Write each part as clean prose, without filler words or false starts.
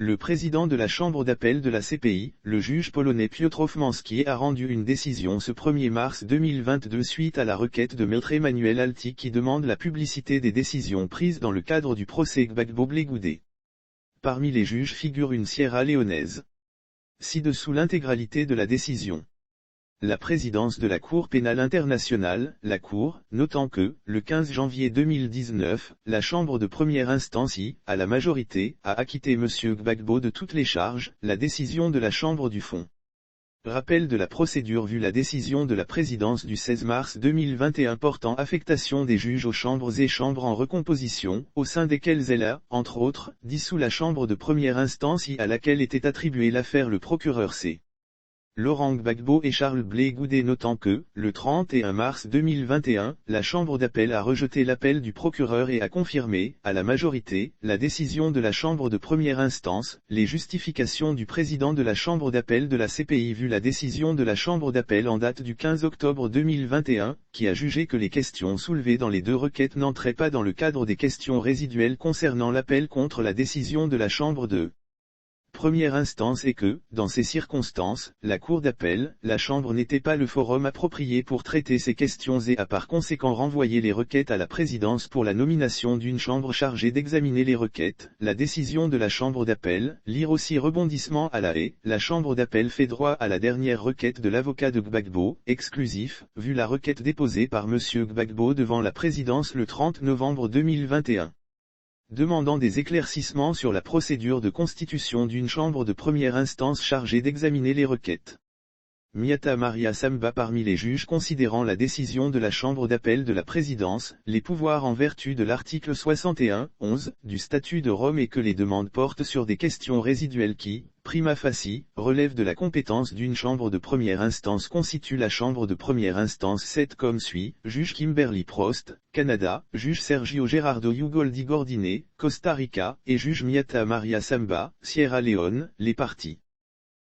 Le président de la chambre d'appel de la CPI, le juge polonais Piotr Ołmanski a rendu une décision ce 1er mars 2022 suite à la requête de Maître Emmanuel Alti qui demande la publicité des décisions prises dans le cadre du procès Gbagbo-Blegoudé. Parmi les juges figure une Sierra Léonaise. Ci-dessous l'intégralité de la décision. La présidence de la Cour pénale internationale, la Cour, notant que, le 15 janvier 2019, la Chambre de première instance à la majorité, a acquitté M. Gbagbo de toutes les charges, la décision de la Chambre du fond. Rappel de la procédure vu la décision de la présidence du 16 mars 2021 portant affectation des juges aux chambres et chambres en recomposition, au sein desquelles elle a, entre autres, dissous la Chambre de première instance à laquelle était attribuée l'affaire le procureur C. Laurent Gbagbo et Charles Blegoudé notant que, le 31 mars 2021, la Chambre d'appel a rejeté l'appel du procureur et a confirmé, à la majorité, la décision de la Chambre de première instance, les justifications du président de la Chambre d'appel de la CPI vu la décision de la Chambre d'appel en date du 15 octobre 2021, qui a jugé que les questions soulevées dans les deux requêtes n'entraient pas dans le cadre des questions résiduelles concernant l'appel contre la décision de la Chambre de première instance et que, dans ces circonstances, la Cour d'appel, la Chambre n'était pas le forum approprié pour traiter ces questions et a par conséquent renvoyé les requêtes à la présidence pour la nomination d'une chambre chargée d'examiner les requêtes. La décision de la Chambre d'appel, lire aussi rebondissement à la haie, la Chambre d'appel fait droit à la dernière requête de l'avocat de Gbagbo, exclusif, vu la requête déposée par M. Gbagbo devant la présidence le 30 novembre 2021. Demandant des éclaircissements sur la procédure de constitution d'une chambre de première instance chargée d'examiner les requêtes. Miata Maria Samba parmi les juges considérant la décision de la chambre d'appel de la présidence, les pouvoirs en vertu de l'article 61-11 du statut de Rome et que les demandes portent sur des questions résiduelles qui, prima facie, relèvent de la compétence d'une chambre de première instance constitue la chambre de première instance 7 comme suit, juge Kimberly Prost, Canada, juge Sergio Gerardo Ugoldi Gordine, Costa Rica, et juge Miata Maria Samba, Sierra Leone, les parties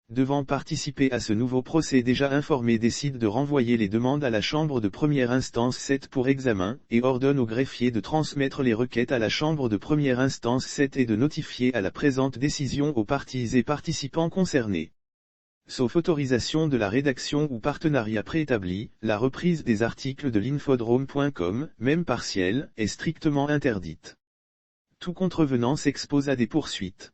devant participer à ce nouveau procès déjà informé décide de renvoyer les demandes à la chambre de première instance 7 pour examen, et ordonne au greffier de transmettre les requêtes à la chambre de première instance 7 et de notifier à la présente décision aux parties et participants concernés. Sauf autorisation de la rédaction ou partenariat préétabli, la reprise des articles de l'infodrome.com, même partielle, est strictement interdite. Tout contrevenant s'expose à des poursuites.